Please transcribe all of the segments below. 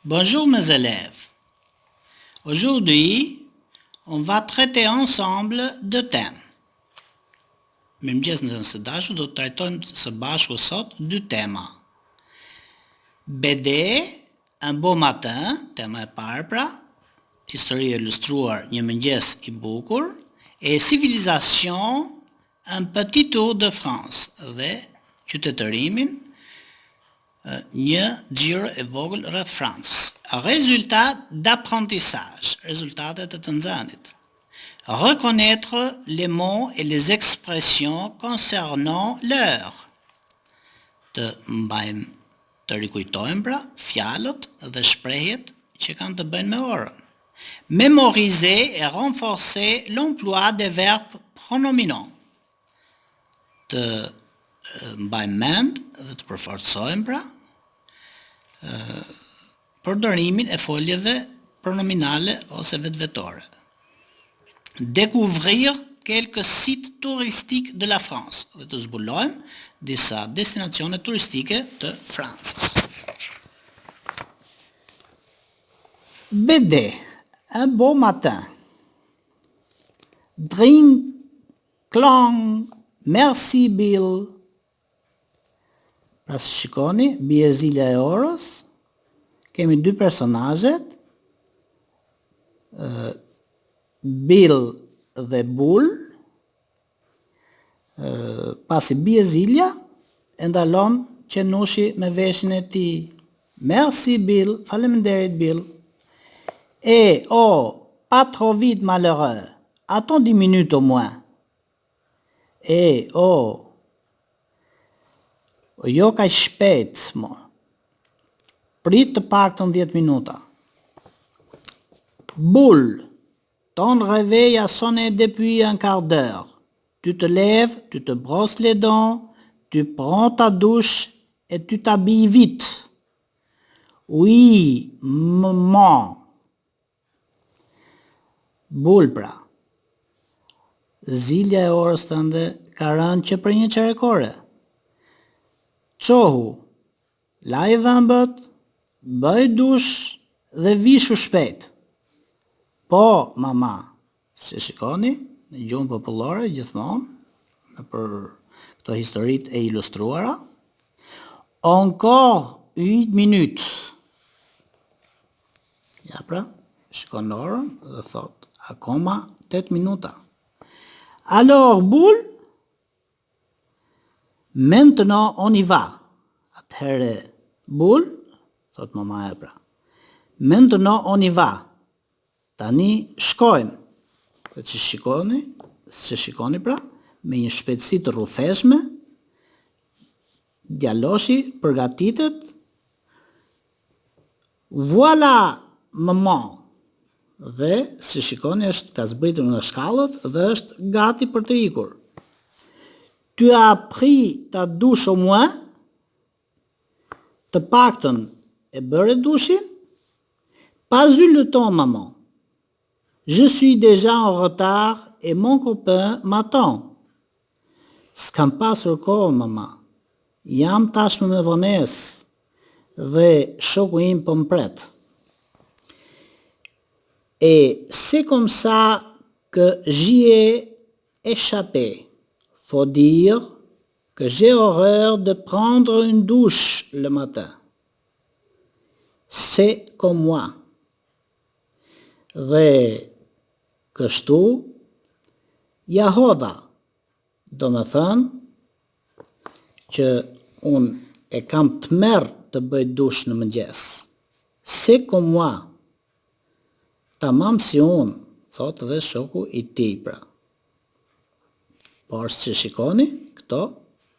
Bonjour mes élèves. Aujourd'hui, on va traiter ensemble deux thèmes. Mirëmëngjes nxënësë dashur, do të trajtojmë së bashku sot dy tema. BD, un beau matin, tema e parë pra, histori e ilustruar një mëngjes i bukur, e civilisation, un petit tour de France, dhe qytetërimin, një xhiro e vogël rreth Francës. Résultat d'apprentissage, rezultatet e të nxënit. Reconnaître les mots et les expressions concernant l'heure. Të mbajmë, të rikujtojmë pra fjalët dhe shprehjet që kanë të bëjnë me orën. Mémoriser et renforcer l'emploi des verbes pronominaux. Të mbajmë mend dhe të përforcojmë pra përdorimin e foljeve pronominale ose vetvetore. Découvrir quelques sites touristiques de la France. Dhe të zbulojmë disa destinacione turistike të Francës. BD, un beau matin. Drink, clang, merci Bill. Pra së shikoni, bie zilja e orës, kemi dy personazhet, Bill dhe Bull, pasi bie zilja, e ndalon qenushi me veshin e tij. Merci Bill, faleminderit Bill. Pas trop vite malheureux. Attends 10 minutes au moins. Jo ka shpejt, mo. Prit të paktën 10 minuta. Bull, ton réveil a sonné depuis un quart d'heure. Tu te lèves, tu te brosses les dents, tu prends ta douche et tu t'habilles vite. Oui, maman. Bull pra. Zilja e orës tënde ka rënë që për një çerekore. Çohu, laj dhëmbët, bëj dush dhe vishu shpejt. Po, mama, se shikoni, në gjuhën popullore gjithmonë, në për këto historitë e ilustruara, encore 8 minutes. Ja pra, shikon orën dhe thot, akoma 8 minuta. Alors, Bull, maintenant on y va. Atëherë, Bull, thot mamaja pra. Maintenant on y va. Tani shkojmë. Dhe që shikoni pra, me një shpejtësi të rrufeshme, djaloshi përgatitet. Voilà, maman. Dhe si shikoni është ka zbritur nga shkallët dhe është gati për të ikur. Tu as pris ta douche au moins? Të paktën e bëre dushin? Pas eu le temps, maman. Je suis déjà en retard et mon copain m'attend. S'kam pasur kohë, mama. Jam tashmë me vonesë dhe shoku im po më pret. Et c'est comme ça que j'y ai échappé. Faut dire que j'ai horreur de prendre une douche le matin. C'est comme moi. Dhe kështu, ja hodha, do me thënë që unë e kam të merë të bëj dush në mëngjes. C'est comme moi. Tamam si unë, thot dhe shoku i tij pra. Por që shikoni, këto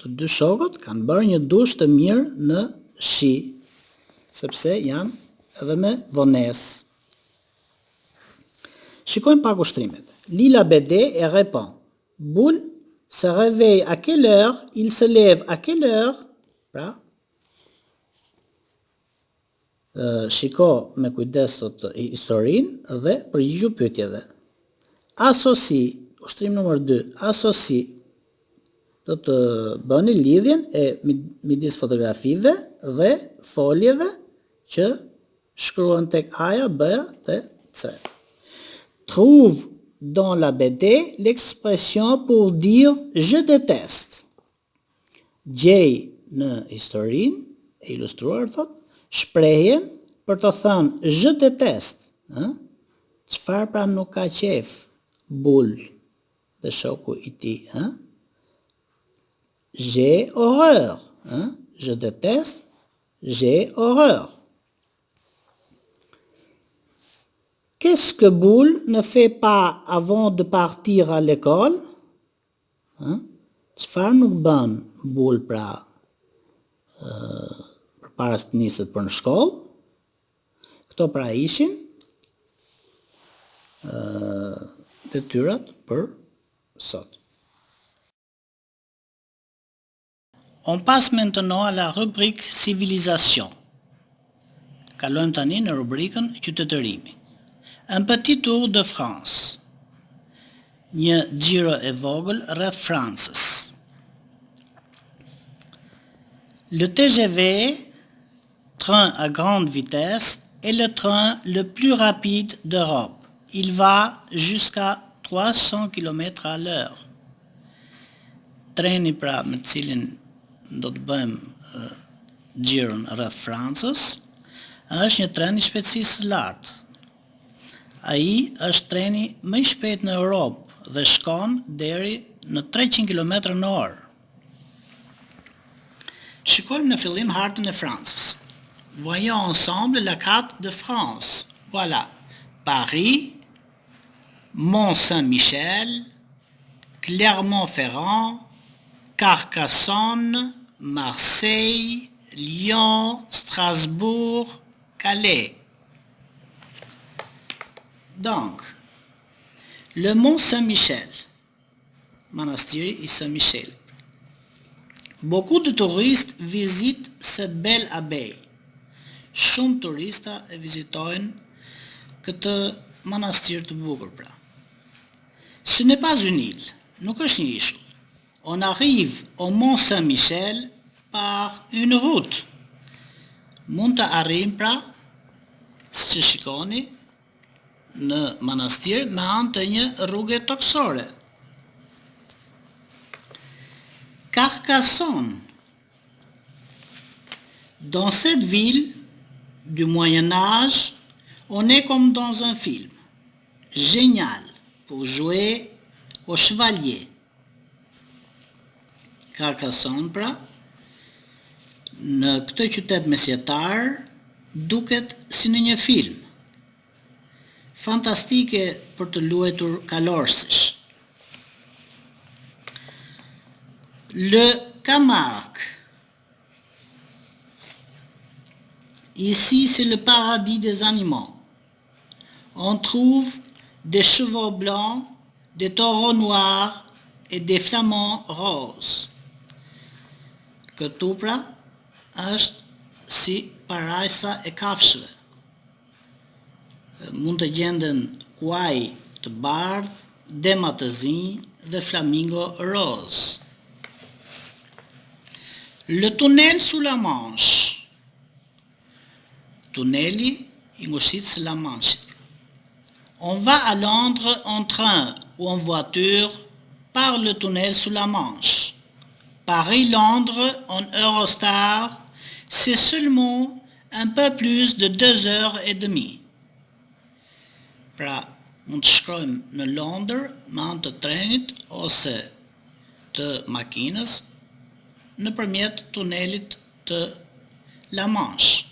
të dy shokët kanë bërë një dush të mirë në shi, sepse janë edhe me vonesë. Shikojmë pak ushtrimet. Lila Bede e répond. Bull se réveille à quelle heure, il se lève à quelle heure, pra, shiko me kujdes të historinë dhe përgjigju pyetjeve. Asoci, ushtrim nëmër 2, asoci, do të bëni lidhjen e midis fotografive dhe foljeve që shkruan tek A-ja, B-ja dhe C. Trouve dans la BD l'expression pour dire je déteste. Gjej në historinë e ilustruar thot shprehjen për të thënë je déteste, çfarë pra nuk ka qef Bull dhe shoku i tij, J'ai horreur, je déteste, j'ai horreur. Qu'est-ce que Boule ne fait pas avant de partir à l'école? Çfarë nuk bën Boule pra përpara se të niset për në shkollë? Këto pra ishin detyrat për sot. On passe maintenant à la rubrique civilisation. Kalojmë tani në rubrikën qytetërimi. Un petit tour de France. Një xhiro e vogël rreth Francës. Le TGV, train à grande vitesse, est le train le plus rapide d'Europe. Il va jusqu'à 300 km à l'heure. Treni pra me cilin do të bëjmë xhiron rreth Francës është një tren i shpejtësisë së lartë. Ai është treni më i shpejt në Europë dhe shkon deri në 300 km/h. Shikojmë në fillim hartën e Francës. Voyons ensemble la carte de France. Voilà. Paris, Mont-Saint-Michel, Clermont-Ferrand, Carcassonne, Marseille, Lyon, Strasbourg, Calais. Donc, le mont Saint-Michel, monastiri i Saint-Michel. Beaucoup de touristes visitent cette belle abbaye. Shumë turista e vizitojnë këtë manastir të bukur pra. Ce n'est pas une île, nuk është një ishull. On arrive au mont Saint-Michel par une route. Mund të arrijmë pra, siç e shikoni, në manastir me anë të një rruge toksore. Carcassonne. Dans cette ville du Moyen Âge, on est comme dans un film. Génial pour jouer au chevalier. Carcassonne pra, në këtë qytet mesjetar, duket si në një film. Fantastike për të luajtur kalorësish. Le Camargue. Ici, c'est le paradis des animaux. On trouve des chevaux blancs, des taureaux noirs et des flamants roses. Këtu pra është si parajsa e kafshëve. Mund të gjenden kuaj të bardh, dema të zi dhe flamingo rose. Le tunnel sous la Manche. Tuneli i ngushitës së La Manche. On va à Londres en train ou en voiture par le tunnel sous la Manche. Paris-Londres en Eurostar, c'est seulement un peu plus de 2h30. Pra, mund të shkojmë në Londër me anë të trenit ose të makinës nëpërmjet tunelit të La Manche.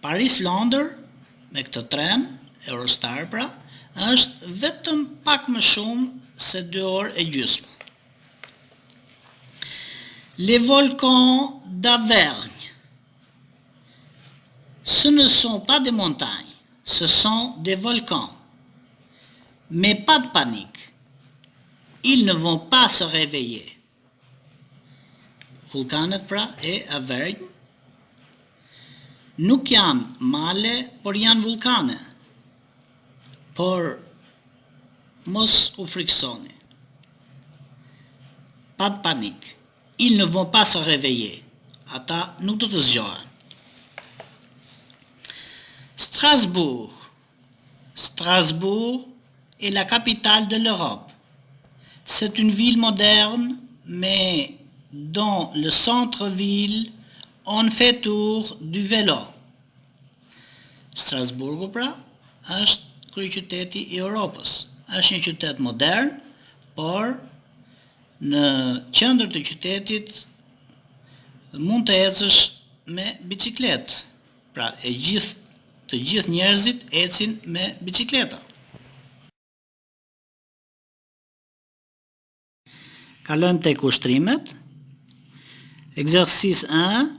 Paris-Londër me këtë tren, Eurostar pra, është vetëm pak më shumë se 2 orë e gjysmë. Les volcans d'Auvergne. Ce ne sont pas des montagnes, ce sont des volcans. Mais pas de panique. Ils ne vont pas se réveiller. Vulkanet pra e Auvergne nuk janë male, por janë vulkane. Por mos u friksoni. Pas de panique. Ils ne vont pas se réveiller. Ata nuk do të zgjohen. Strasbourg. Strasbourg est la capitale de l'Europe. C'est une ville moderne, mais dans le centre-ville, on fait tour du vélo. Strasbourg pra është kryeqyteti i Europës. Është një qytet modern, por në qendër të qytetit mund të ecësh me bicikletë. Pra të gjithë njerëzit ecin me bicikleta. Kalojmë tek ushtrimet. Exercice 1.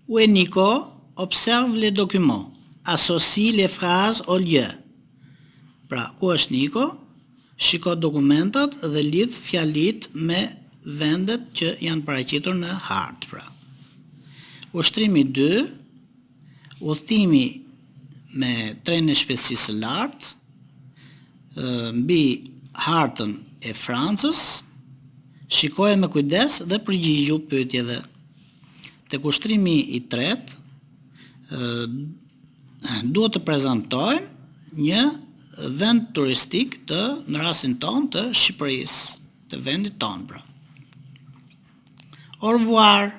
Où est Nico? Observe les documents. Associe les phrases au lieu. Pra, ku është Niko? Shiko dokumentat dhe lidh fjalit me vendet që janë paraqitur në hartë. Pra. Ushtrimi 2. Udhëtimi me trenin e shpejtësisë së lartë mbi hartën e Francës. Shikoje me kujdes dhe përgjigju pyetjeve. Tek ushtrimi i tretë, duhet të prezantojmë një vend turistik në rastin ton të Shqipërisë, të vendit ton pra. Au revoir.